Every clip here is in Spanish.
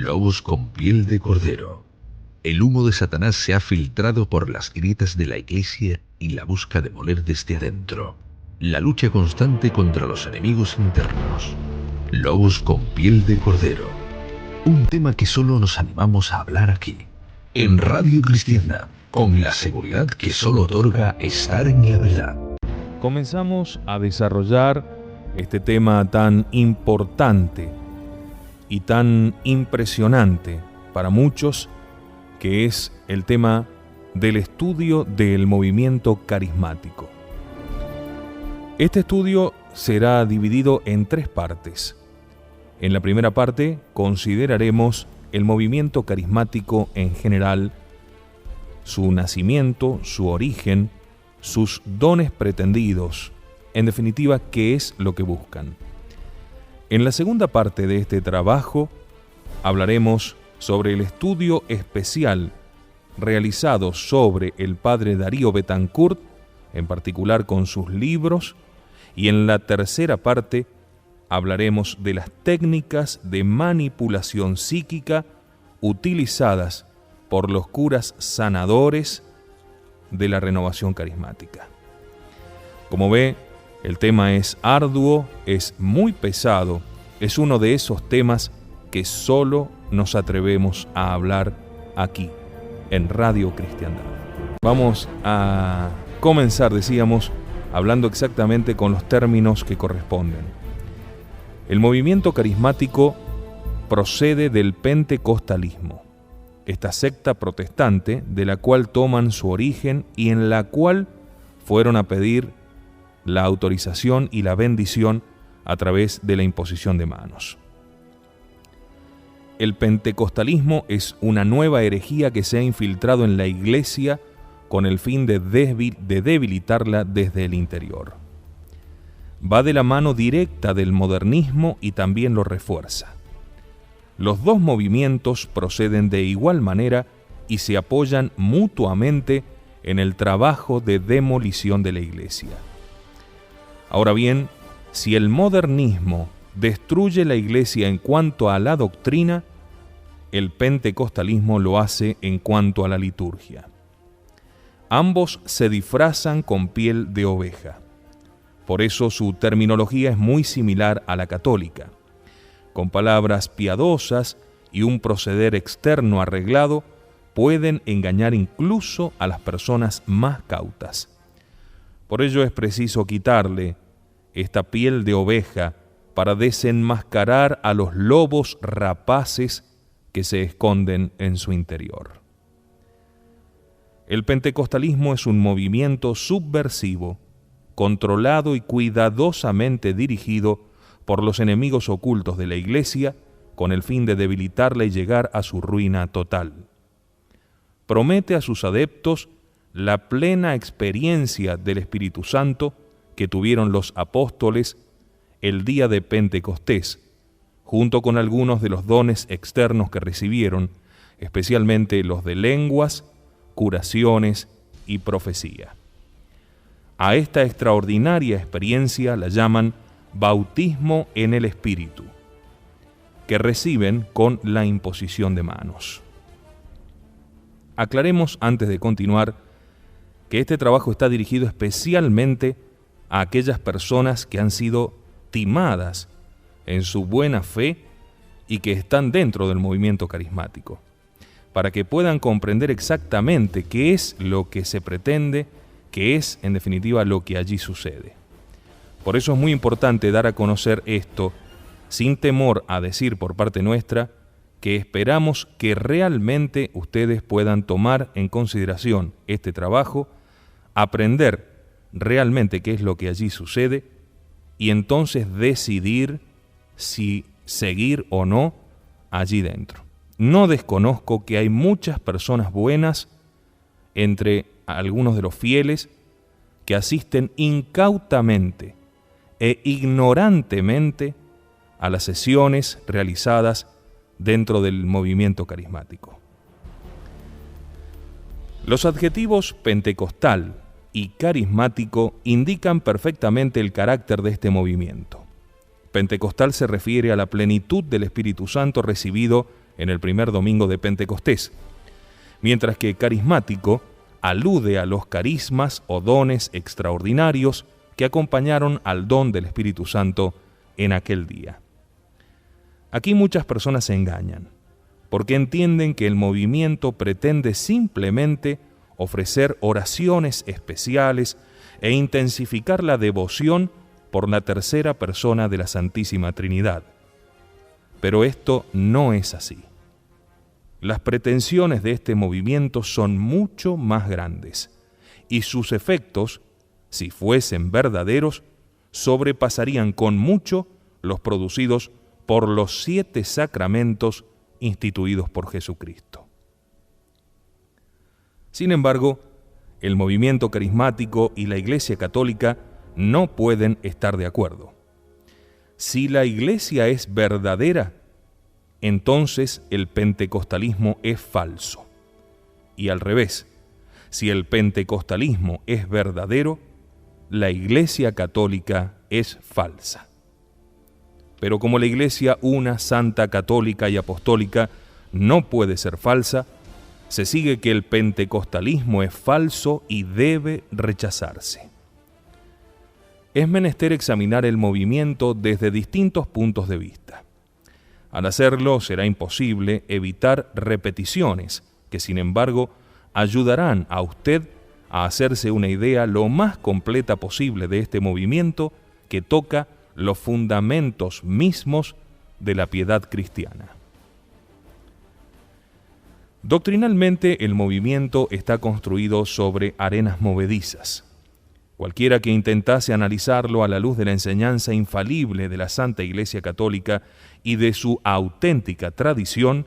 Lobos con piel de cordero. El humo de Satanás se ha filtrado por las grietas de la iglesia y la busca demoler desde adentro. La lucha constante contra los enemigos internos. Lobos con piel de cordero. Un tema que solo nos animamos a hablar aquí, en Radio Cristiana, con la seguridad que solo otorga estar en la verdad. Comenzamos a desarrollar este tema tan importante y tan impresionante para muchos, que es el tema del estudio del movimiento carismático. Este estudio será dividido en 3 partes. En la primera parte consideraremos el movimiento carismático en general, su nacimiento, su origen, sus dones pretendidos, en definitiva, qué es lo que buscan. En la segunda parte de este trabajo hablaremos sobre el estudio especial realizado sobre el padre Darío Betancourt, en particular con sus libros, y en la tercera parte hablaremos de las técnicas de manipulación psíquica utilizadas por los curas sanadores de la renovación carismática. Como ve, el tema es arduo, es muy pesado, es uno de esos temas que solo nos atrevemos a hablar aquí, en Radio Cristiandad. Vamos a comenzar, decíamos, hablando exactamente con los términos que corresponden. El movimiento carismático procede del pentecostalismo, esta secta protestante de la cual toman su origen y en la cual fueron a pedir la autorización y la bendición a través de la imposición de manos. El pentecostalismo es una nueva herejía que se ha infiltrado en la iglesia con el fin de debilitarla desde el interior. Va de la mano directa del modernismo y también lo refuerza. Los dos movimientos proceden de igual manera y se apoyan mutuamente en el trabajo de demolición de la iglesia. Ahora bien, si el modernismo destruye la iglesia en cuanto a la doctrina, el pentecostalismo lo hace en cuanto a la liturgia. Ambos se disfrazan con piel de oveja. Por eso su terminología es muy similar a la católica. Con palabras piadosas y un proceder externo arreglado, pueden engañar incluso a las personas más cautas. Por ello es preciso quitarle esta piel de oveja para desenmascarar a los lobos rapaces que se esconden en su interior. El pentecostalismo es un movimiento subversivo, controlado y cuidadosamente dirigido por los enemigos ocultos de la Iglesia con el fin de debilitarla y llegar a su ruina total. Promete a sus adeptos la plena experiencia del Espíritu Santo que tuvieron los apóstoles el día de Pentecostés, junto con algunos de los dones externos que recibieron, especialmente los de lenguas, curaciones y profecía. A esta extraordinaria experiencia la llaman bautismo en el Espíritu, que reciben con la imposición de manos. Aclaremos antes de continuar que este trabajo está dirigido especialmente a aquellas personas que han sido timadas en su buena fe y que están dentro del movimiento carismático, para que puedan comprender exactamente qué es lo que se pretende, qué es, en definitiva, lo que allí sucede. Por eso es muy importante dar a conocer esto, sin temor a decir por parte nuestra que esperamos que realmente ustedes puedan tomar en consideración este trabajo, aprender realmente qué es lo que allí sucede y entonces decidir si seguir o no allí dentro. No desconozco que hay muchas personas buenas entre algunos de los fieles que asisten incautamente e ignorantemente a las sesiones realizadas dentro del movimiento carismático. Los adjetivos pentecostal y carismático indican perfectamente el carácter de este movimiento. Pentecostal se refiere a la plenitud del Espíritu Santo recibido en el primer domingo de Pentecostés, mientras que carismático alude a los carismas o dones extraordinarios que acompañaron al don del Espíritu Santo en aquel día. Aquí muchas personas se engañan, porque entienden que el movimiento pretende simplemente ofrecer oraciones especiales e intensificar la devoción por la tercera persona de la Santísima Trinidad. Pero esto no es así. Las pretensiones de este movimiento son mucho más grandes, y sus efectos, si fuesen verdaderos, sobrepasarían con mucho los producidos por los 7 sacramentos instituidos por Jesucristo. Sin embargo, el movimiento carismático y la Iglesia Católica no pueden estar de acuerdo. Si la Iglesia es verdadera, entonces el pentecostalismo es falso. Y al revés, si el pentecostalismo es verdadero, la Iglesia Católica es falsa. Pero como la Iglesia una, santa, católica y apostólica no puede ser falsa, se sigue que el pentecostalismo es falso y debe rechazarse. Es menester examinar el movimiento desde distintos puntos de vista. Al hacerlo será imposible evitar repeticiones que, sin embargo, ayudarán a usted a hacerse una idea lo más completa posible de este movimiento que toca los fundamentos mismos de la piedad cristiana. Doctrinalmente, el movimiento está construido sobre arenas movedizas. Cualquiera que intentase analizarlo a la luz de la enseñanza infalible de la Santa Iglesia Católica y de su auténtica tradición,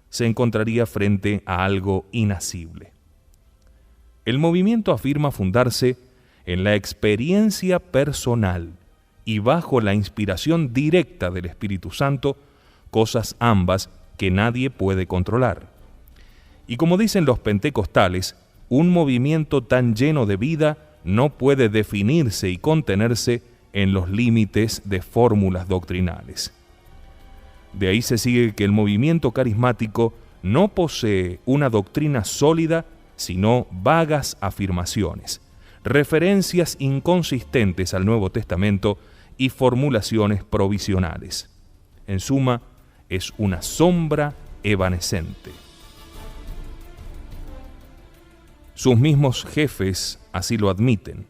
se encontraría frente a algo inasible. El movimiento afirma fundarse en la experiencia personal y bajo la inspiración directa del Espíritu Santo, cosas ambas que nadie puede controlar. Y como dicen los pentecostales, un movimiento tan lleno de vida no puede definirse y contenerse en los límites de fórmulas doctrinales. De ahí se sigue que el movimiento carismático no posee una doctrina sólida, sino vagas afirmaciones, referencias inconsistentes al Nuevo Testamento y formulaciones provisionales. En suma, es una sombra evanescente. Sus mismos jefes así lo admiten.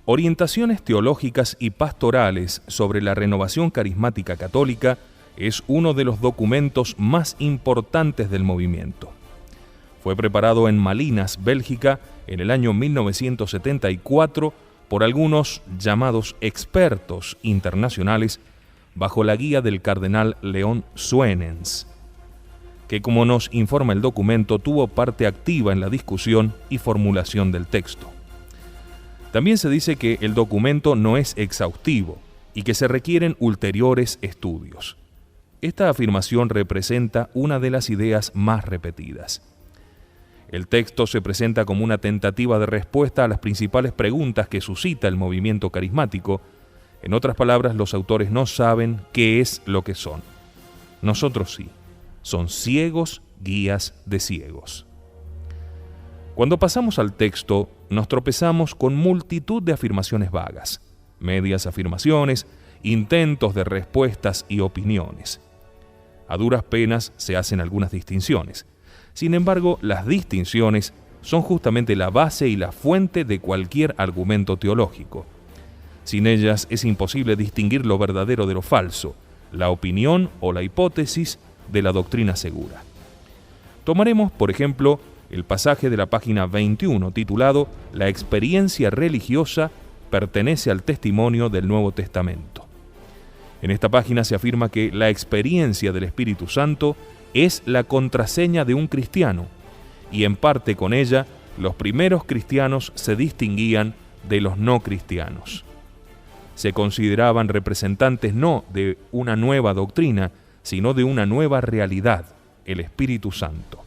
Orientaciones teológicas y pastorales sobre la renovación carismática católica es uno de los documentos más importantes del movimiento. Fue preparado en Malinas, Bélgica, en el año 1974 por algunos llamados expertos internacionales bajo la guía del cardenal León Suenens, que, como nos informa el documento, tuvo parte activa en la discusión y formulación del texto. También se dice que el documento no es exhaustivo y que se requieren ulteriores estudios. Esta afirmación representa una de las ideas más repetidas. El texto se presenta como una tentativa de respuesta a las principales preguntas que suscita el movimiento carismático. En otras palabras, los autores no saben qué es lo que son. Nosotros sí. Son ciegos guías de ciegos. Cuando pasamos al texto, nos tropezamos con multitud de afirmaciones vagas, medias afirmaciones, intentos de respuestas y opiniones. A duras penas se hacen algunas distinciones. Sin embargo, las distinciones son justamente la base y la fuente de cualquier argumento teológico. Sin ellas es imposible distinguir lo verdadero de lo falso, la opinión o la hipótesis de la doctrina segura. Tomaremos, por ejemplo, el pasaje de la página 21 titulado «La experiencia religiosa pertenece al testimonio del Nuevo Testamento». En esta página se afirma que la experiencia del Espíritu Santo es la contraseña de un cristiano, y en parte con ella los primeros cristianos se distinguían de los no cristianos. Se consideraban representantes no de una nueva doctrina, sino de una nueva realidad, el Espíritu Santo.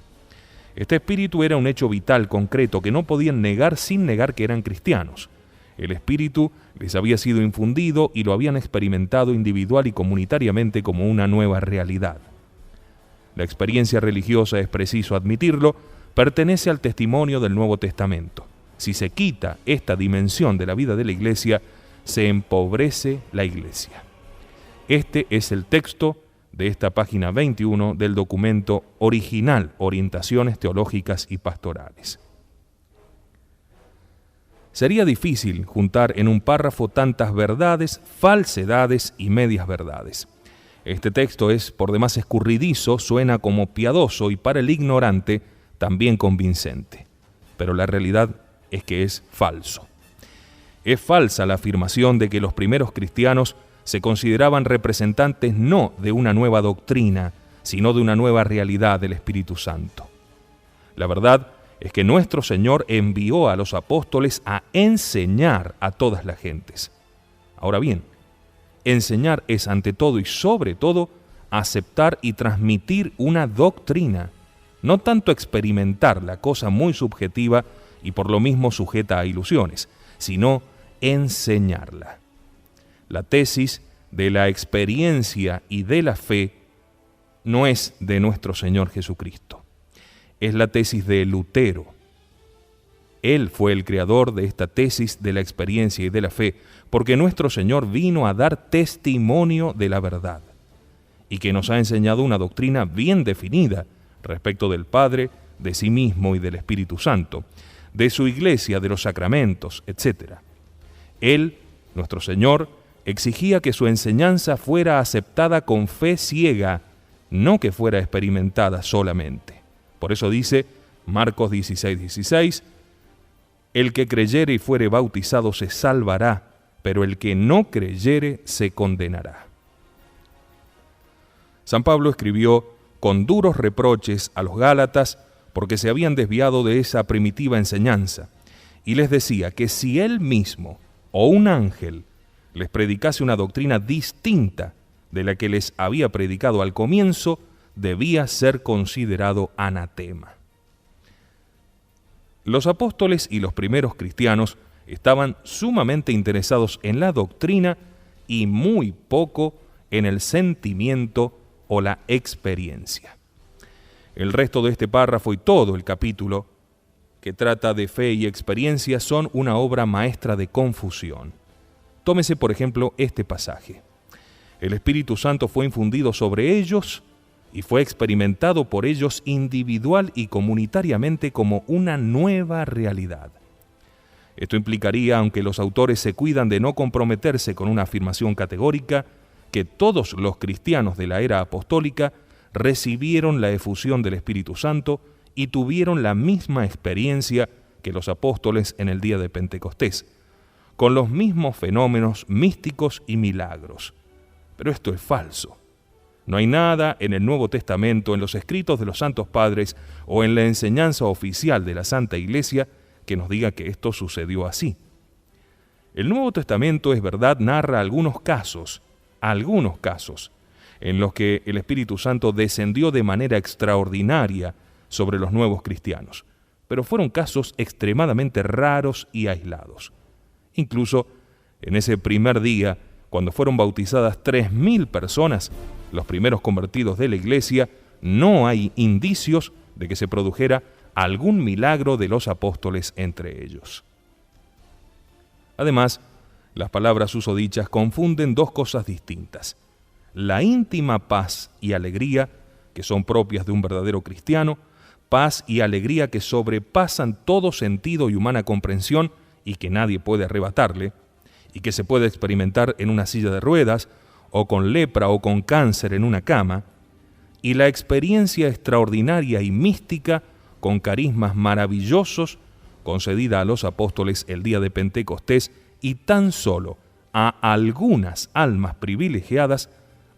Este Espíritu era un hecho vital, concreto, que no podían negar sin negar que eran cristianos. El Espíritu les había sido infundido y lo habían experimentado individual y comunitariamente como una nueva realidad. la experiencia religiosa, es preciso admitirlo, pertenece al testimonio del Nuevo Testamento. Si se quita esta dimensión de la vida de la Iglesia, se empobrece la Iglesia. Este es el texto de esta página 21 del documento original, Orientaciones Teológicas y Pastorales. Sería difícil juntar en un párrafo tantas verdades, falsedades y medias verdades. Este texto es por demás escurridizo, suena como piadoso y para el ignorante también convincente. Pero la realidad es que es falso. Es falsa la afirmación de que los primeros cristianos se consideraban representantes no de una nueva doctrina, sino de una nueva realidad del Espíritu Santo. La verdad es que nuestro Señor envió a los apóstoles a enseñar a todas las gentes. Ahora bien, enseñar es ante todo y sobre todo aceptar y transmitir una doctrina, no tanto experimentarla, cosa muy subjetiva y por lo mismo sujeta a ilusiones, sino enseñarla. La tesis de la experiencia y de la fe no es de nuestro Señor Jesucristo. Es la tesis de Lutero. Él fue el creador de esta tesis de la experiencia y de la fe, porque nuestro Señor vino a dar testimonio de la verdad y que nos ha enseñado una doctrina bien definida respecto del Padre, de sí mismo y del Espíritu Santo, de su iglesia, de los sacramentos, etc. Él, nuestro Señor, exigía que su enseñanza fuera aceptada con fe ciega, no que fuera experimentada solamente. Por eso dice Marcos 16:16, el que creyere y fuere bautizado se salvará, pero el que no creyere se condenará. San Pablo escribió con duros reproches a los Gálatas porque se habían desviado de esa primitiva enseñanza, y les decía que si él mismo o un ángel les predicase una doctrina distinta de la que les había predicado al comienzo, debía ser considerado anatema. Los apóstoles y los primeros cristianos estaban sumamente interesados en la doctrina y muy poco en el sentimiento o la experiencia. El resto de este párrafo y todo el capítulo que trata de fe y experiencia son una obra maestra de confusión. Tómese, por ejemplo, este pasaje. El Espíritu Santo fue infundido sobre ellos y fue experimentado por ellos individual y comunitariamente como una nueva realidad. Esto implicaría, aunque los autores se cuidan de no comprometerse con una afirmación categórica, que todos los cristianos de la era apostólica recibieron la efusión del Espíritu Santo y tuvieron la misma experiencia que los apóstoles en el día de Pentecostés, con los mismos fenómenos místicos y milagros. Pero esto es falso. No hay nada en el Nuevo Testamento, en los escritos de los santos padres o en la enseñanza oficial de la Santa Iglesia que nos diga que esto sucedió así. El Nuevo Testamento, es verdad, narra algunos casos, en los que el Espíritu Santo descendió de manera extraordinaria sobre los nuevos cristianos, pero fueron casos extremadamente raros y aislados. Incluso en ese primer día, cuando fueron bautizadas 3.000 personas, los primeros convertidos de la Iglesia, no hay indicios de que se produjera algún milagro de los apóstoles entre ellos. Además, las palabras usodichas confunden dos cosas distintas: la íntima paz y alegría, que son propias de un verdadero cristiano, paz y alegría que sobrepasan todo sentido y humana comprensión y que nadie puede arrebatarle, y que se puede experimentar en una silla de ruedas, o con lepra o con cáncer en una cama, y la experiencia extraordinaria y mística con carismas maravillosos concedida a los apóstoles el día de Pentecostés y tan solo a algunas almas privilegiadas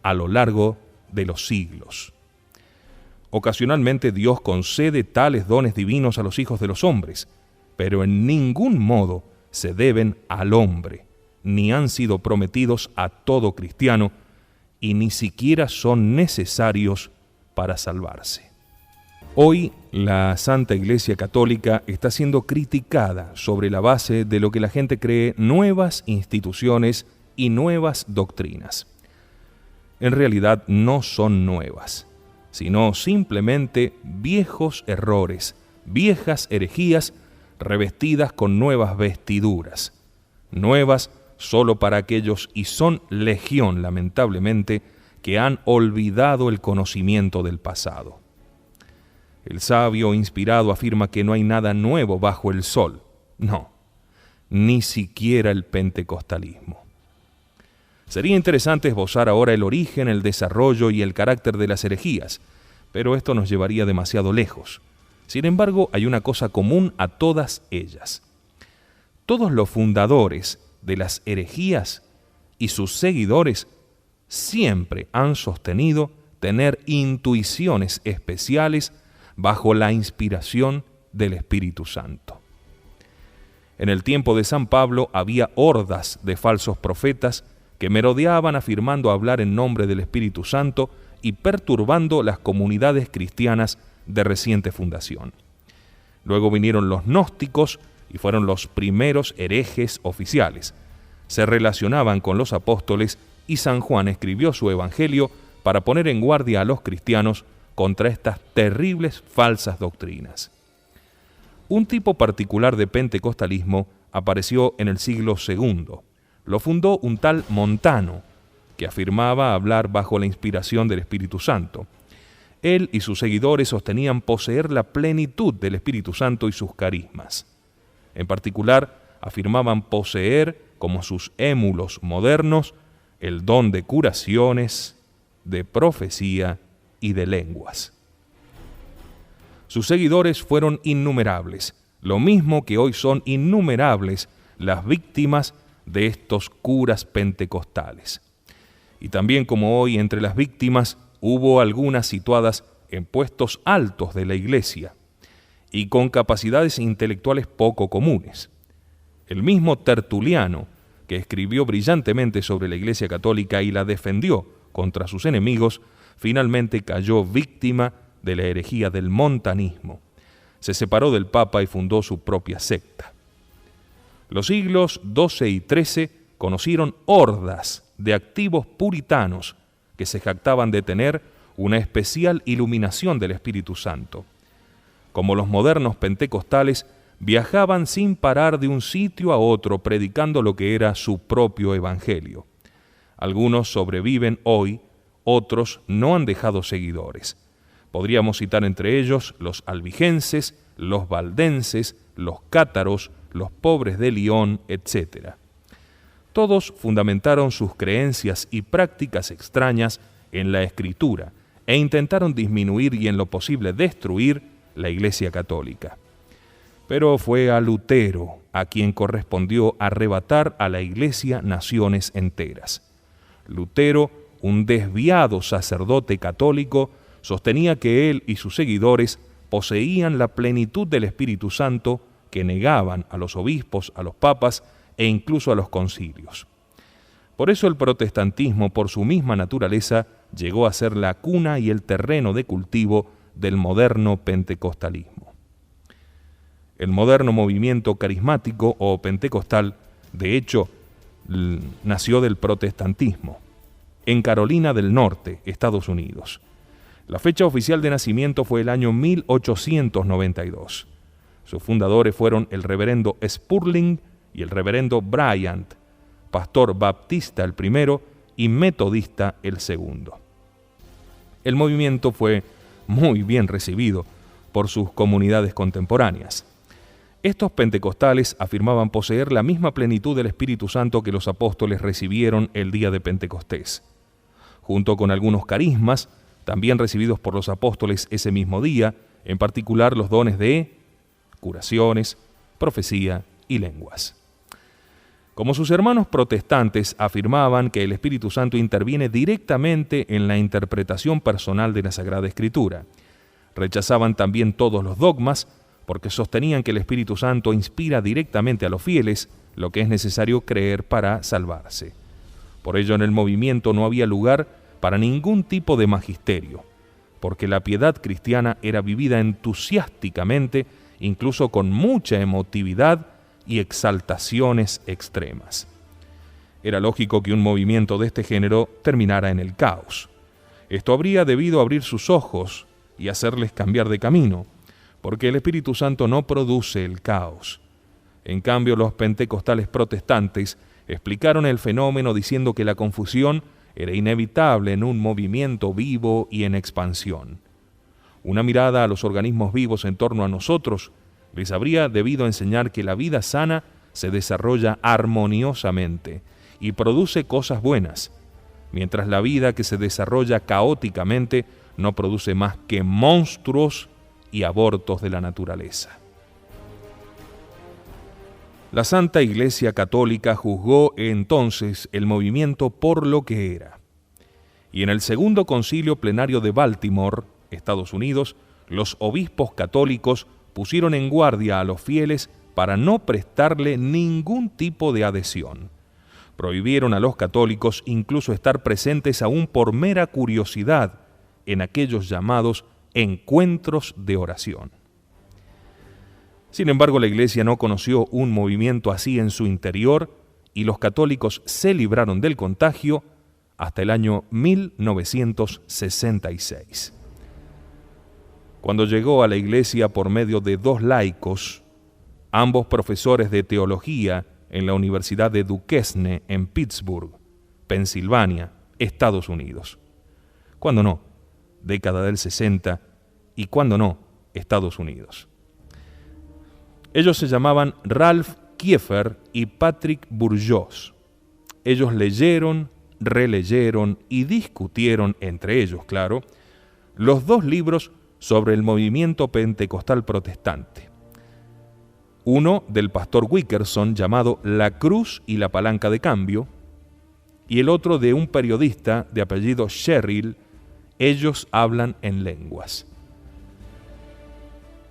a lo largo de los siglos. Ocasionalmente Dios concede tales dones divinos a los hijos de los hombres, pero en ningún modo se deben al hombre, ni han sido prometidos a todo cristiano, y ni siquiera son necesarios para salvarse. Hoy la Santa Iglesia Católica está siendo criticada sobre la base de lo que la gente cree nuevas instituciones y nuevas doctrinas. En realidad no son nuevas, sino simplemente viejos errores, viejas herejías revestidas con nuevas vestiduras, nuevas solo para aquellos, y son legión, lamentablemente, que han olvidado el conocimiento del pasado. El sabio inspirado afirma que no hay nada nuevo bajo el sol. No, ni siquiera el pentecostalismo. Sería interesante esbozar ahora el origen, el desarrollo y el carácter de las herejías, pero esto nos llevaría demasiado lejos. Sin embargo, hay una cosa común a todas ellas. Todos los fundadores de las herejías y sus seguidores siempre han sostenido tener intuiciones especiales bajo la inspiración del Espíritu Santo. En el tiempo de San Pablo había hordas de falsos profetas que merodeaban afirmando hablar en nombre del Espíritu Santo y perturbando las comunidades cristianas de reciente fundación. Luego vinieron los gnósticos y fueron los primeros herejes oficiales. Se relacionaban con los apóstoles y San Juan escribió su evangelio para poner en guardia a los cristianos contra estas terribles falsas doctrinas. Un tipo particular de pentecostalismo apareció en el siglo II. Lo fundó un tal Montano, que afirmaba hablar bajo la inspiración del Espíritu Santo. Él y sus seguidores sostenían poseer la plenitud del Espíritu Santo y sus carismas. En particular, afirmaban poseer, como sus émulos modernos, el don de curaciones, de profecía y de lenguas. Sus seguidores fueron innumerables, lo mismo que hoy son innumerables las víctimas de estos curas pentecostales. Y también como hoy entre las víctimas hubo algunas situadas en puestos altos de la Iglesia y con capacidades intelectuales poco comunes. El mismo Tertuliano, que escribió brillantemente sobre la Iglesia católica y la defendió contra sus enemigos, finalmente cayó víctima de la herejía del montanismo. Se separó del Papa y fundó su propia secta. Los siglos XII y XIII conocieron hordas de activos puritanos que se jactaban de tener una especial iluminación del Espíritu Santo. Como los modernos pentecostales, viajaban sin parar de un sitio a otro predicando lo que era su propio evangelio. Algunos sobreviven hoy, otros no han dejado seguidores. Podríamos citar entre ellos los albigenses, los valdenses, los cátaros, los pobres de Lyon, etc. Todos fundamentaron sus creencias y prácticas extrañas en la Escritura e intentaron disminuir y en lo posible destruir la Iglesia católica. Pero fue a Lutero a quien correspondió arrebatar a la Iglesia naciones enteras. Lutero, un desviado sacerdote católico, sostenía que él y sus seguidores poseían la plenitud del Espíritu Santo que negaban a los obispos, a los papas e incluso a los concilios. Por eso el protestantismo, por su misma naturaleza, llegó a ser la cuna y el terreno de cultivo del moderno pentecostalismo. El moderno movimiento carismático o pentecostal, de hecho, nació del protestantismo, en Carolina del Norte, Estados Unidos. La fecha oficial de nacimiento fue el año 1892. Sus fundadores fueron el reverendo Spurling y el reverendo Bryant, pastor baptista el primero y metodista el segundo. El movimiento fue muy bien recibido por sus comunidades contemporáneas. Estos pentecostales afirmaban poseer la misma plenitud del Espíritu Santo que los apóstoles recibieron el día de Pentecostés, junto con algunos carismas también recibidos por los apóstoles ese mismo día, en particular los dones de curaciones, profecía y lenguas. Como sus hermanos protestantes afirmaban que el Espíritu Santo interviene directamente en la interpretación personal de la Sagrada Escritura, rechazaban también todos los dogmas porque sostenían que el Espíritu Santo inspira directamente a los fieles lo que es necesario creer para salvarse. Por ello en el movimiento no había lugar para ningún tipo de magisterio, porque la piedad cristiana era vivida entusiásticamente, incluso con mucha emotividad y exaltaciones extremas. Era lógico que un movimiento de este género terminara en el caos. Esto habría debido abrir sus ojos y hacerles cambiar de camino, porque el Espíritu Santo no produce el caos. En cambio, los pentecostales protestantes explicaron el fenómeno diciendo que la confusión era inevitable en un movimiento vivo y en expansión. Una mirada a los organismos vivos en torno a nosotros les habría debido enseñar que la vida sana se desarrolla armoniosamente y produce cosas buenas, mientras la vida que se desarrolla caóticamente no produce más que monstruos y abortos de la naturaleza. La Santa Iglesia Católica juzgó entonces el movimiento por lo que era. Y en el Segundo Concilio Plenario de Baltimore, Estados Unidos, los obispos católicos pusieron en guardia a los fieles para no prestarle ningún tipo de adhesión. Prohibieron a los católicos incluso estar presentes aún por mera curiosidad en aquellos llamados encuentros de oración. Sin embargo, la Iglesia no conoció un movimiento así en su interior y los católicos se libraron del contagio hasta el año 1966. Cuando llegó a la Iglesia por medio de dos laicos, ambos profesores de teología en la Universidad de Duquesne en Pittsburgh, Pensilvania, Estados Unidos. ¿Cuándo no? Década del 60 y ¿cuándo no? Estados Unidos. Ellos se llamaban Ralph Kiefer y Patrick Bourgeois. Ellos leyeron, releyeron y discutieron, entre ellos, claro, los dos libros sobre el movimiento pentecostal protestante. Uno del pastor Wickerson llamado La Cruz y la Palanca de Cambio, y el otro de un periodista de apellido Sherrill, Ellos hablan en lenguas.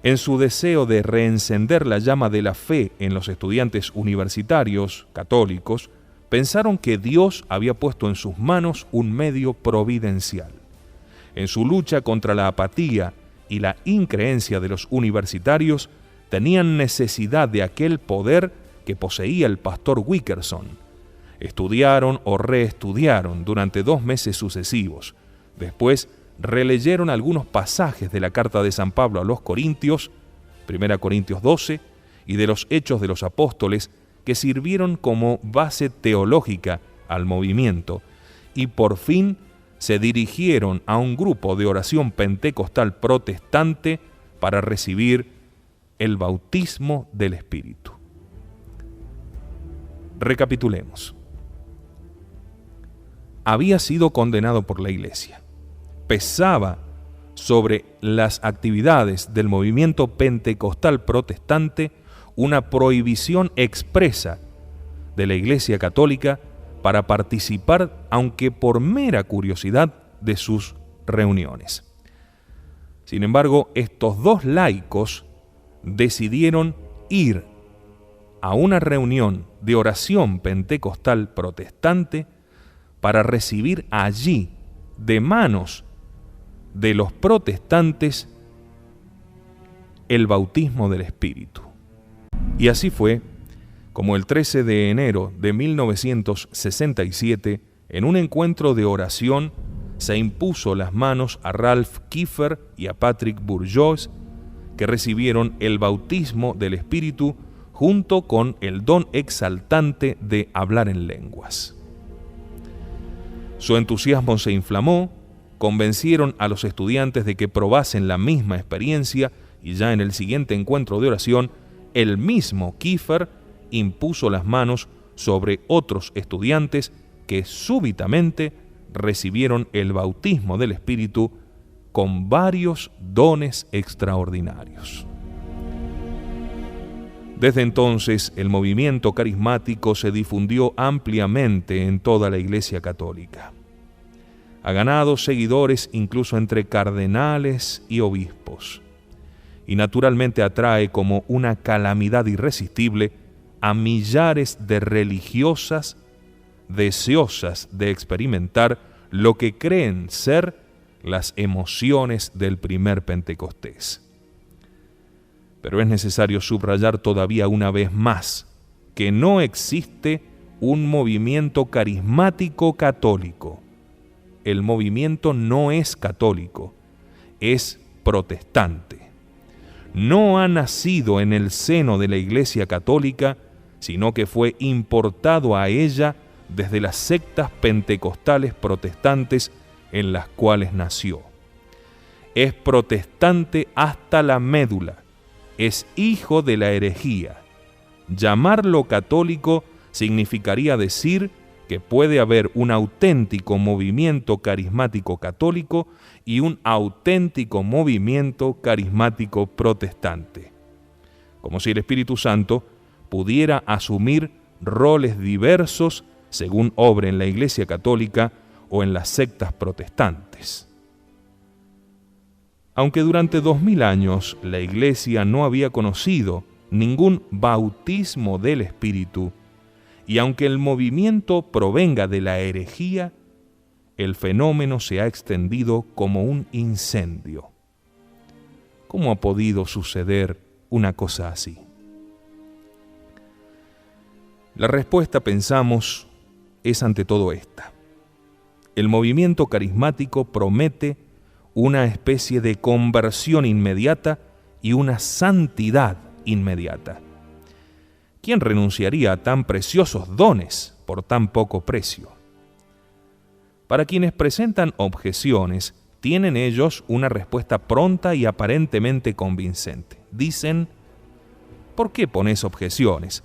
En su deseo de reencender la llama de la fe en los estudiantes universitarios católicos, pensaron que Dios había puesto en sus manos un medio providencial. En su lucha contra la apatía y la increencia de los universitarios, tenían necesidad de aquel poder que poseía el pastor Wickerson. Estudiaron o reestudiaron durante 2 meses sucesivos. Después, releyeron algunos pasajes de la carta de San Pablo a los Corintios, 1 Corintios 12, y de los Hechos de los Apóstoles, que sirvieron como base teológica al movimiento, y por fin se dirigieron a un grupo de oración pentecostal protestante para recibir el bautismo del Espíritu. Recapitulemos. Había sido condenado por la Iglesia. Pesaba sobre las actividades del movimiento pentecostal protestante una prohibición expresa de la Iglesia Católica para participar, aunque por mera curiosidad, de sus reuniones. Sin embargo, estos dos laicos decidieron ir a una reunión de oración pentecostal protestante para recibir allí, de manos de los protestantes, el bautismo del Espíritu. Y así fue como el 13 de enero de 1967, en un encuentro de oración, se impuso las manos a Ralph Kiefer y a Patrick Bourgeois, que recibieron el bautismo del Espíritu junto con el don exaltante de hablar en lenguas. Su entusiasmo se inflamó, convencieron a los estudiantes de que probasen la misma experiencia y ya en el siguiente encuentro de oración, el mismo Kiefer impuso las manos sobre otros estudiantes que súbitamente recibieron el bautismo del Espíritu con varios dones extraordinarios. Desde entonces, el movimiento carismático se difundió ampliamente en toda la Iglesia Católica. Ha ganado seguidores incluso entre cardenales y obispos, y naturalmente atrae como una calamidad irresistible a millares de religiosas deseosas de experimentar lo que creen ser las emociones del primer Pentecostés. Pero es necesario subrayar todavía una vez más que no existe un movimiento carismático católico. el movimiento no es católico, es protestante. No ha nacido en el seno de la Iglesia católica, sino que fue importado a ella desde las sectas pentecostales protestantes en las cuales nació. Es protestante hasta la médula, es hijo de la herejía. Llamarlo católico significaría decir que puede haber un auténtico movimiento carismático católico y un auténtico movimiento carismático protestante. Como si el Espíritu Santo pudiera asumir roles diversos según obre en la Iglesia católica o en las sectas protestantes. Aunque durante 2000 años la Iglesia no había conocido ningún bautismo del Espíritu, y aunque el movimiento provenga de la herejía, el fenómeno se ha extendido como un incendio. ¿Cómo ha podido suceder una cosa así? La respuesta, pensamos, es ante todo esta. El movimiento carismático promete una especie de conversión inmediata y una santidad inmediata. ¿Quién renunciaría a tan preciosos dones por tan poco precio? Para quienes presentan objeciones, tienen ellos una respuesta pronta y aparentemente convincente. Dicen: ¿por qué pones objeciones?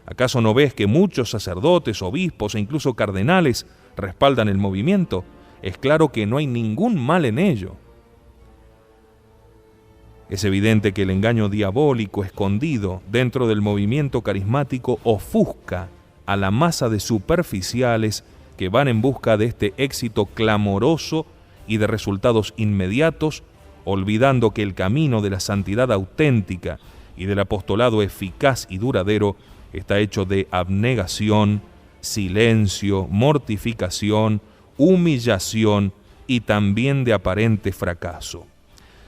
¿Acaso no ves que muchos sacerdotes, obispos e incluso cardenales respaldan el movimiento? Es claro que no hay ningún mal en ello. Es evidente que el engaño diabólico escondido dentro del movimiento carismático ofusca a la masa de superficiales que van en busca de este éxito clamoroso y de resultados inmediatos, olvidando que el camino de la santidad auténtica y del apostolado eficaz y duradero está hecho de abnegación, silencio, mortificación, humillación y también de aparente fracaso.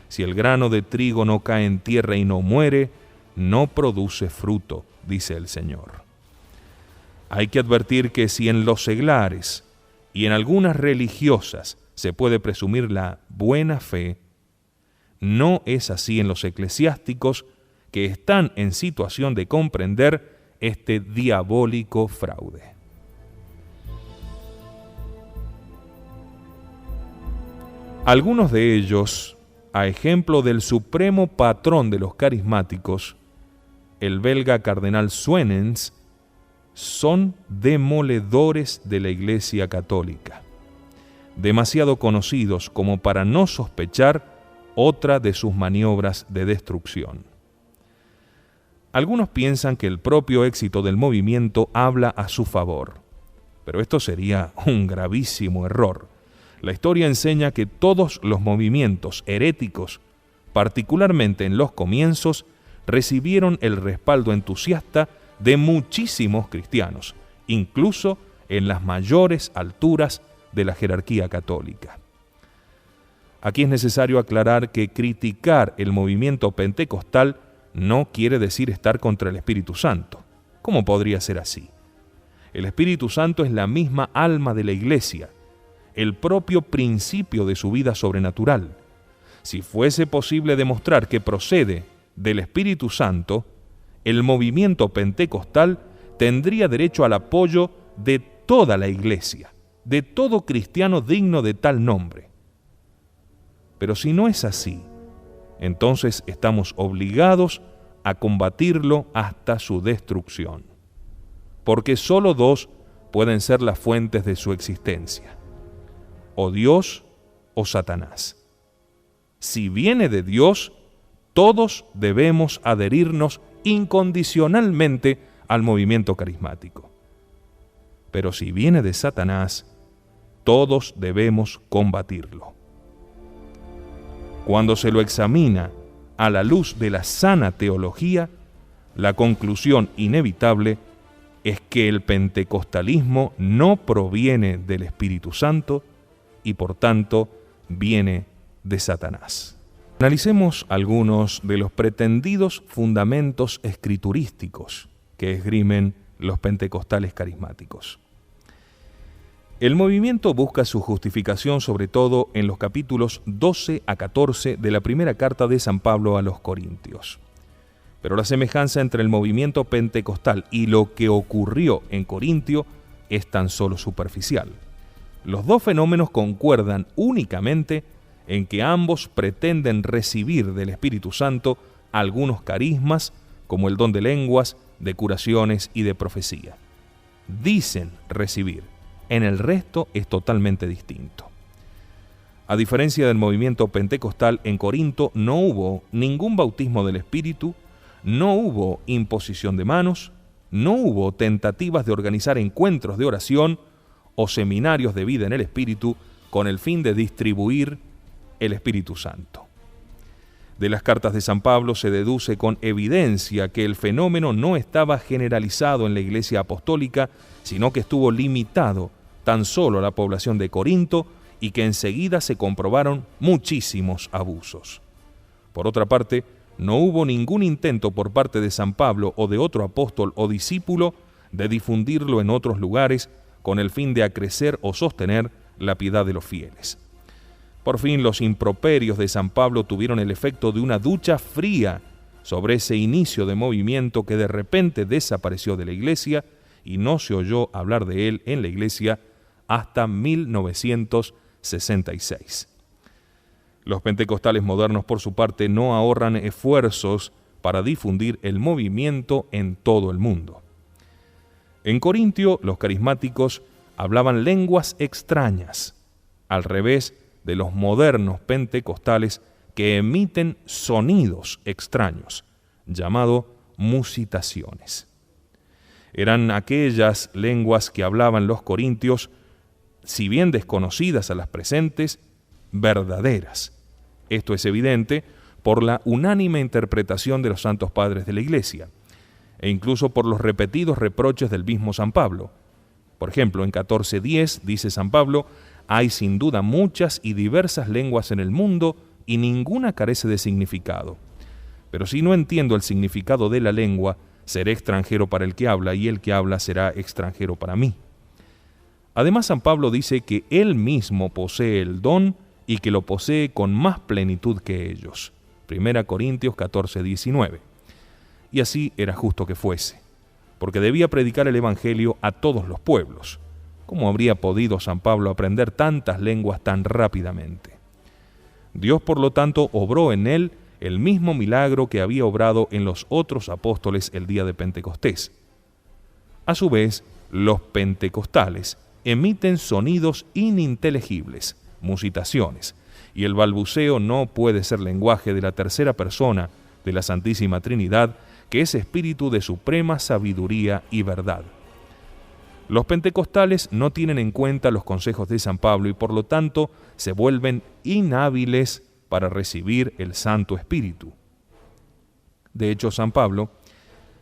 Si el grano de trigo no cae en tierra y no muere, no produce fruto, dice el Señor. Hay que advertir que si en los seglares y en algunas religiosas se puede presumir la buena fe, no es así en los eclesiásticos que están en situación de comprender este diabólico fraude. Algunos de ellos, a ejemplo del supremo patrón de los carismáticos, el belga cardenal Suenens, son demoledores de la Iglesia católica, demasiado conocidos como para no sospechar otra de sus maniobras de destrucción. Algunos piensan que el propio éxito del movimiento habla a su favor, pero esto sería un gravísimo error. La historia enseña que todos los movimientos heréticos, particularmente en los comienzos, recibieron el respaldo entusiasta de muchísimos cristianos, incluso en las mayores alturas de la jerarquía católica. Aquí es necesario aclarar que criticar el movimiento pentecostal no quiere decir estar contra el Espíritu Santo. ¿Cómo podría ser así? El Espíritu Santo es la misma alma de la Iglesia, el propio principio de su vida sobrenatural. Si fuese posible demostrar que procede del Espíritu Santo, el movimiento pentecostal tendría derecho al apoyo de toda la Iglesia, de todo cristiano digno de tal nombre. Pero si no es así, entonces estamos obligados a combatirlo hasta su destrucción, porque solo dos pueden ser las fuentes de su existencia: o Dios o Satanás. Si viene de Dios, todos debemos adherirnos incondicionalmente al movimiento carismático. Pero si viene de Satanás, todos debemos combatirlo. Cuando se lo examina a la luz de la sana teología, la conclusión inevitable es que el pentecostalismo no proviene del Espíritu Santo y por tanto viene de Satanás. Analicemos algunos de los pretendidos fundamentos escriturísticos que esgrimen los pentecostales carismáticos. El movimiento busca su justificación sobre todo en los capítulos 12 a 14 de la primera carta de San Pablo a los Corintios. Pero la semejanza entre el movimiento pentecostal y lo que ocurrió en Corintio es tan solo superficial. Los dos fenómenos concuerdan únicamente en que ambos pretenden recibir del Espíritu Santo algunos carismas, como el don de lenguas, de curaciones y de profecía. Dicen recibir. En el resto es totalmente distinto. A diferencia del movimiento pentecostal, en Corinto no hubo ningún bautismo del Espíritu, no hubo imposición de manos, no hubo tentativas de organizar encuentros de oración o seminarios de vida en el Espíritu con el fin de distribuir el Espíritu Santo. De las cartas de San Pablo se deduce con evidencia que el fenómeno no estaba generalizado en la Iglesia apostólica, sino que estuvo limitado tan solo a la población de Corinto y que enseguida se comprobaron muchísimos abusos. Por otra parte, no hubo ningún intento por parte de San Pablo o de otro apóstol o discípulo de difundirlo en otros lugares con el fin de acrecer o sostener la piedad de los fieles. Por fin, los improperios de San Pablo tuvieron el efecto de una ducha fría sobre ese inicio de movimiento que de repente desapareció de la Iglesia y no se oyó hablar de él en la Iglesia hasta 1966. Los pentecostales modernos, por su parte, no ahorran esfuerzos para difundir el movimiento en todo el mundo. En Corintio, los carismáticos hablaban lenguas extrañas, al revés de los modernos pentecostales que emiten sonidos extraños, llamado musitaciones. Eran aquellas lenguas que hablaban los corintios, si bien desconocidas a las presentes, verdaderas. Esto es evidente por la unánime interpretación de los santos padres de la Iglesia, e incluso por los repetidos reproches del mismo San Pablo. Por ejemplo, en 14:10 dice San Pablo: hay sin duda muchas y diversas lenguas en el mundo y ninguna carece de significado. Pero si no entiendo el significado de la lengua, seré extranjero para el que habla y el que habla será extranjero para mí. Además, San Pablo dice que él mismo posee el don y que lo posee con más plenitud que ellos. 1 Corintios 14:19. Y así era justo que fuese, porque debía predicar el Evangelio a todos los pueblos. ¿Cómo habría podido San Pablo aprender tantas lenguas tan rápidamente? Dios, por lo tanto, obró en él el mismo milagro que había obrado en los otros apóstoles el día de Pentecostés. A su vez, los pentecostales emiten sonidos ininteligibles, musitaciones, y el balbuceo no puede ser lenguaje de la tercera persona de la Santísima Trinidad, que es espíritu de suprema sabiduría y verdad. Los pentecostales no tienen en cuenta los consejos de San Pablo y por lo tanto se vuelven inhábiles para recibir el Santo Espíritu. De hecho, San Pablo,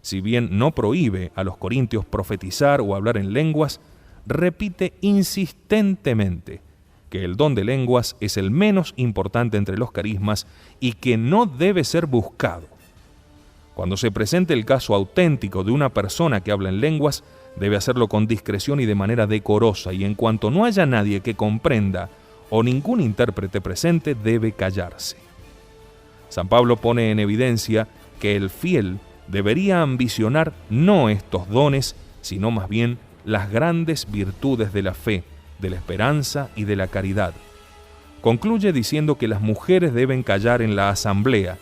si bien no prohíbe a los corintios profetizar o hablar en lenguas, repite insistentemente que el don de lenguas es el menos importante entre los carismas y que no debe ser buscado. Cuando se presente el caso auténtico de una persona que habla en lenguas, debe hacerlo con discreción y de manera decorosa, y en cuanto no haya nadie que comprenda o ningún intérprete presente, debe callarse. San Pablo pone en evidencia que el fiel debería ambicionar no estos dones, sino más bien las grandes virtudes de la fe, de la esperanza y de la caridad. Concluye diciendo que las mujeres deben callar en la asamblea,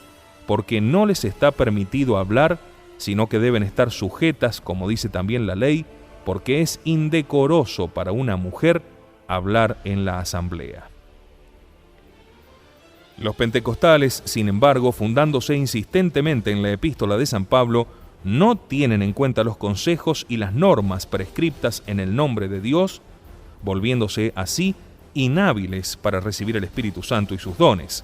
porque no les está permitido hablar, sino que deben estar sujetas, como dice también la ley, porque es indecoroso para una mujer hablar en la asamblea. Los pentecostales, sin embargo, fundándose insistentemente en la epístola de San Pablo, no tienen en cuenta los consejos y las normas prescriptas en el nombre de Dios, volviéndose así inhábiles para recibir el Espíritu Santo y sus dones.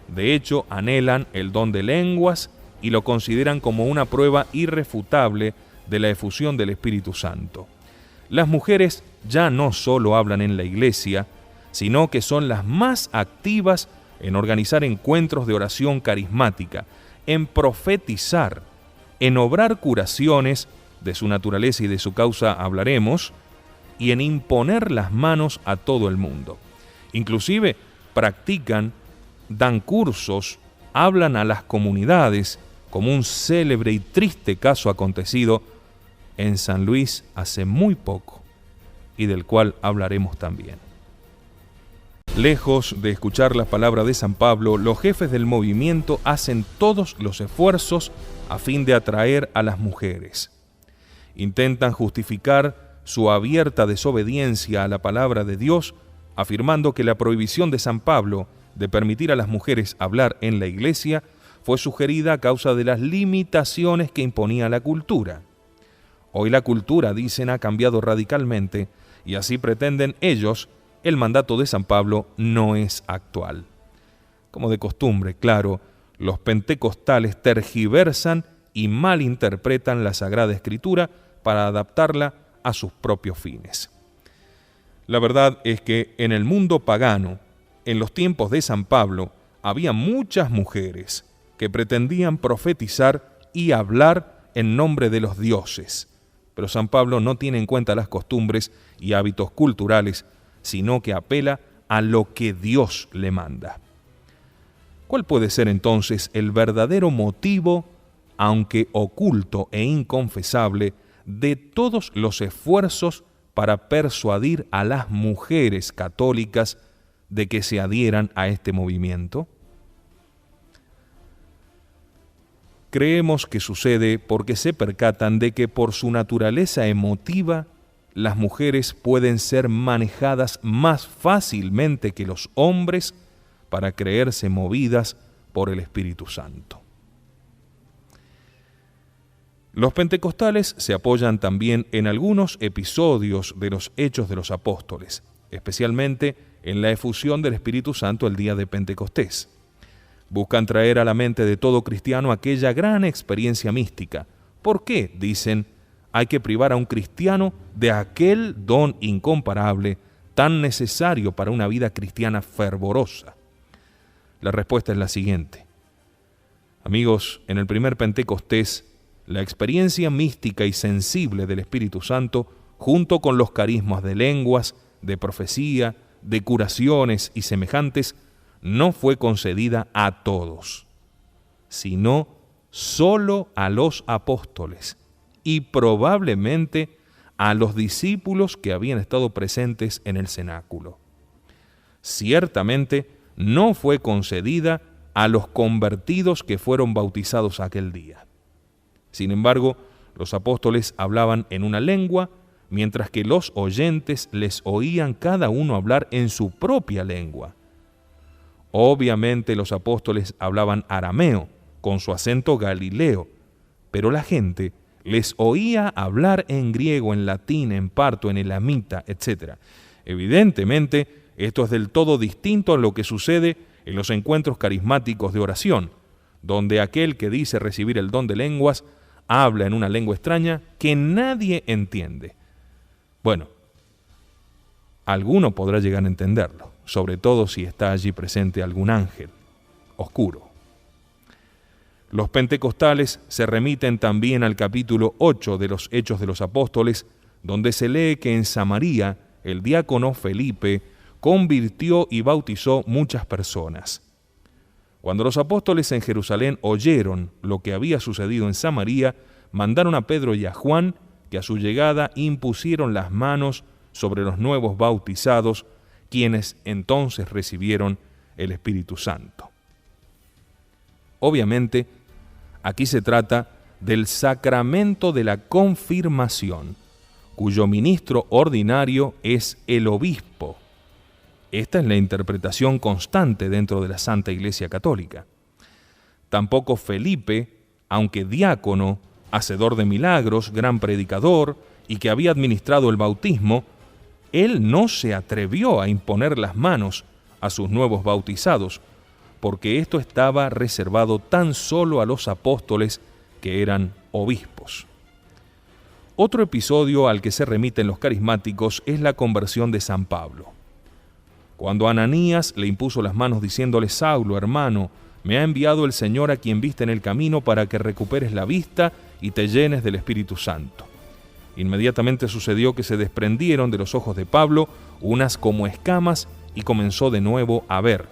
De hecho, anhelan el don de lenguas y lo consideran como una prueba irrefutable de la efusión del Espíritu Santo. Las mujeres ya no solo hablan en la iglesia, sino que son las más activas en organizar encuentros de oración carismática, en profetizar, en obrar curaciones, de su naturaleza y de su causa hablaremos, y en imponer las manos a todo el mundo. Inclusive practican, dan cursos, hablan a las comunidades, como un célebre y triste caso acontecido en San Luis hace muy poco, y del cual hablaremos también. Lejos de escuchar la palabra de San Pablo, los jefes del movimiento hacen todos los esfuerzos a fin de atraer a las mujeres. Intentan justificar su abierta desobediencia a la palabra de Dios, afirmando que la prohibición de San Pablo de permitir a las mujeres hablar en la iglesia fue sugerida a causa de las limitaciones que imponía la cultura. Hoy la cultura, dicen, ha cambiado radicalmente y así pretenden ellos, el mandato de San Pablo no es actual. Como de costumbre, claro, los pentecostales tergiversan y malinterpretan la Sagrada Escritura para adaptarla a sus propios fines. La verdad es que en el mundo pagano, en los tiempos de San Pablo, había muchas mujeres que pretendían profetizar y hablar en nombre de los dioses. Pero San Pablo no tiene en cuenta las costumbres y hábitos culturales, sino que apela a lo que Dios le manda. ¿Cuál puede ser entonces el verdadero motivo, aunque oculto e inconfesable, de todos los esfuerzos para persuadir a las mujeres católicas de que se adhieran a este movimiento? Creemos que sucede porque se percatan de que por su naturaleza emotiva, las mujeres pueden ser manejadas más fácilmente que los hombres para creerse movidas por el Espíritu Santo. Los pentecostales se apoyan también en algunos episodios de los Hechos de los Apóstoles, especialmente en la efusión del Espíritu Santo el día de Pentecostés. Buscan traer a la mente de todo cristiano aquella gran experiencia mística. ¿Por qué? Dicen, hay que privar a un cristiano de aquel don incomparable, tan necesario para una vida cristiana fervorosa. La respuesta es la siguiente. Amigos, en el primer Pentecostés, la experiencia mística y sensible del Espíritu Santo, junto con los carismas de lenguas, de profecía, de curaciones y semejantes, no fue concedida a todos, sino solo a los apóstoles y probablemente a los discípulos que habían estado presentes en el cenáculo. Ciertamente no fue concedida a los convertidos que fueron bautizados aquel día. Sin embargo, los apóstoles hablaban en una lengua, mientras que los oyentes les oían cada uno hablar en su propia lengua. Obviamente los apóstoles hablaban arameo, con su acento galileo, pero la gente les oía hablar en griego, en latín, en parto, en elamita, etc. Evidentemente, esto es del todo distinto a lo que sucede en los encuentros carismáticos de oración, donde aquel que dice recibir el don de lenguas habla en una lengua extraña que nadie entiende. Bueno, alguno podrá llegar a entenderlo, sobre todo si está allí presente algún ángel oscuro. Los pentecostales se remiten también al capítulo 8 de los Hechos de los Apóstoles, donde se lee que en Samaria el diácono Felipe convirtió y bautizó muchas personas. Cuando los apóstoles en Jerusalén oyeron lo que había sucedido en Samaria, mandaron a Pedro y a Juan, que a su llegada impusieron las manos sobre los nuevos bautizados, quienes entonces recibieron el Espíritu Santo. Obviamente, aquí se trata del sacramento de la confirmación, cuyo ministro ordinario es el obispo. Esta es la interpretación constante dentro de la Santa Iglesia Católica. Tampoco Felipe, aunque diácono, hacedor de milagros, gran predicador y que había administrado el bautismo, él no se atrevió a imponer las manos a sus nuevos bautizados, porque esto estaba reservado tan solo a los apóstoles que eran obispos. Otro episodio al que se remiten los carismáticos es la conversión de San Pablo. Cuando Ananías le impuso las manos diciéndole: Saulo, hermano, me ha enviado el Señor a quien viste en el camino para que recuperes la vista y te llenes del Espíritu Santo. Inmediatamente sucedió que se desprendieron de los ojos de Pablo unas como escamas y comenzó de nuevo a ver.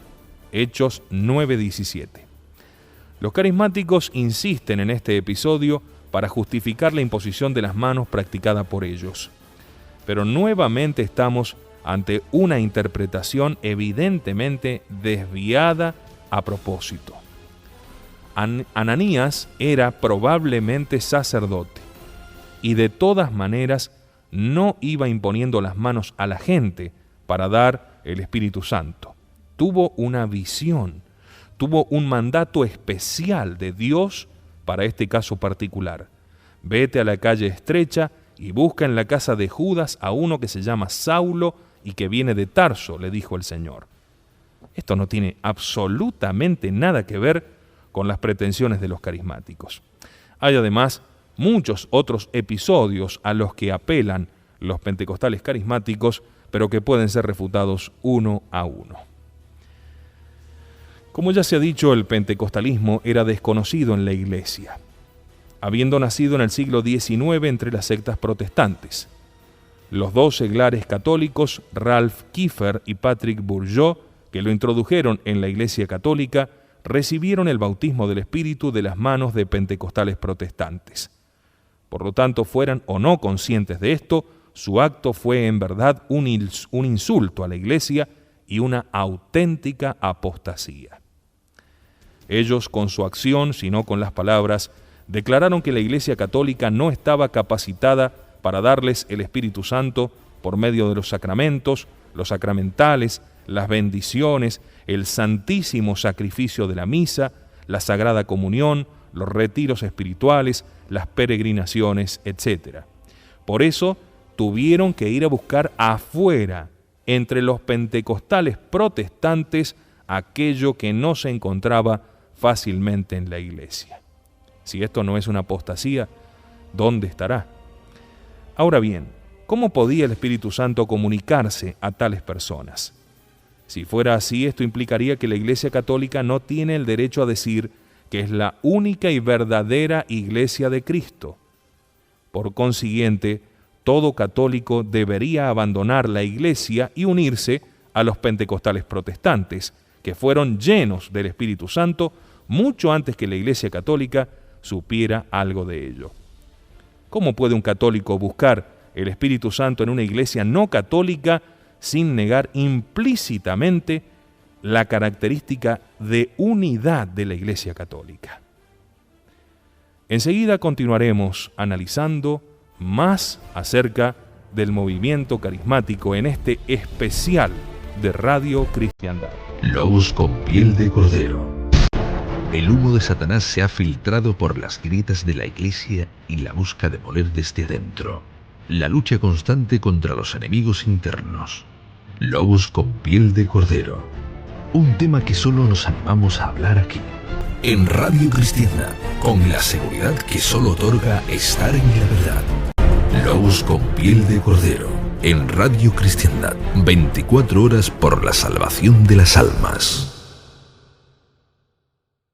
Hechos 9:17. Los carismáticos insisten en este episodio para justificar la imposición de las manos practicada por ellos. Pero nuevamente estamos ante una interpretación evidentemente desviada a propósito. Ananías era probablemente sacerdote y de todas maneras no iba imponiendo las manos a la gente para dar el Espíritu Santo. Tuvo una visión, tuvo un mandato especial de Dios para este caso particular. Vete a la calle estrecha y busca en la casa de Judas a uno que se llama Saulo y que viene de Tarso, le dijo el Señor. Esto no tiene absolutamente nada que ver con las pretensiones de los carismáticos. Hay además muchos otros episodios a los que apelan los pentecostales carismáticos, pero que pueden ser refutados uno a uno. Como ya se ha dicho, el pentecostalismo era desconocido en la Iglesia, habiendo nacido en el siglo XIX entre las sectas protestantes. Los dos seglares católicos, Ralph Kiefer y Patrick Bourgeot, que lo introdujeron en la Iglesia católica, recibieron el bautismo del Espíritu de las manos de pentecostales protestantes. Por lo tanto, fueran o no conscientes de esto, su acto fue en verdad un insulto a la Iglesia y una auténtica apostasía. Ellos, con su acción, sino con las palabras, declararon que la Iglesia católica no estaba capacitada para darles el Espíritu Santo por medio de los sacramentos, los sacramentales, las bendiciones, el santísimo sacrificio de la misa, la Sagrada Comunión, los retiros espirituales, las peregrinaciones, etc. Por eso tuvieron que ir a buscar afuera, entre los pentecostales protestantes, aquello que no se encontraba fácilmente en la Iglesia. Si esto no es una apostasía, ¿dónde estará? Ahora bien, ¿cómo podía el Espíritu Santo comunicarse a tales personas? Si fuera así, esto implicaría que la Iglesia católica no tiene el derecho a decir que es la única y verdadera Iglesia de Cristo. Por consiguiente, todo católico debería abandonar la Iglesia y unirse a los pentecostales protestantes, que fueron llenos del Espíritu Santo mucho antes que la Iglesia católica supiera algo de ello. ¿Cómo puede un católico buscar el Espíritu Santo en una iglesia no católica sin negar implícitamente la característica de unidad de la Iglesia católica? Enseguida continuaremos analizando más acerca del movimiento carismático en este especial de Radio Cristiandad. Lobos con piel de cordero. El humo de Satanás se ha filtrado por las grietas de la Iglesia y la busca demoler desde adentro. La lucha constante contra los enemigos internos. Lobos con piel de cordero. Un tema que solo nos animamos a hablar aquí, en Radio Cristiana, con la seguridad que solo otorga estar en la verdad. Lobos con piel de cordero, en Radio Cristiandad, 24 horas por la salvación de las almas.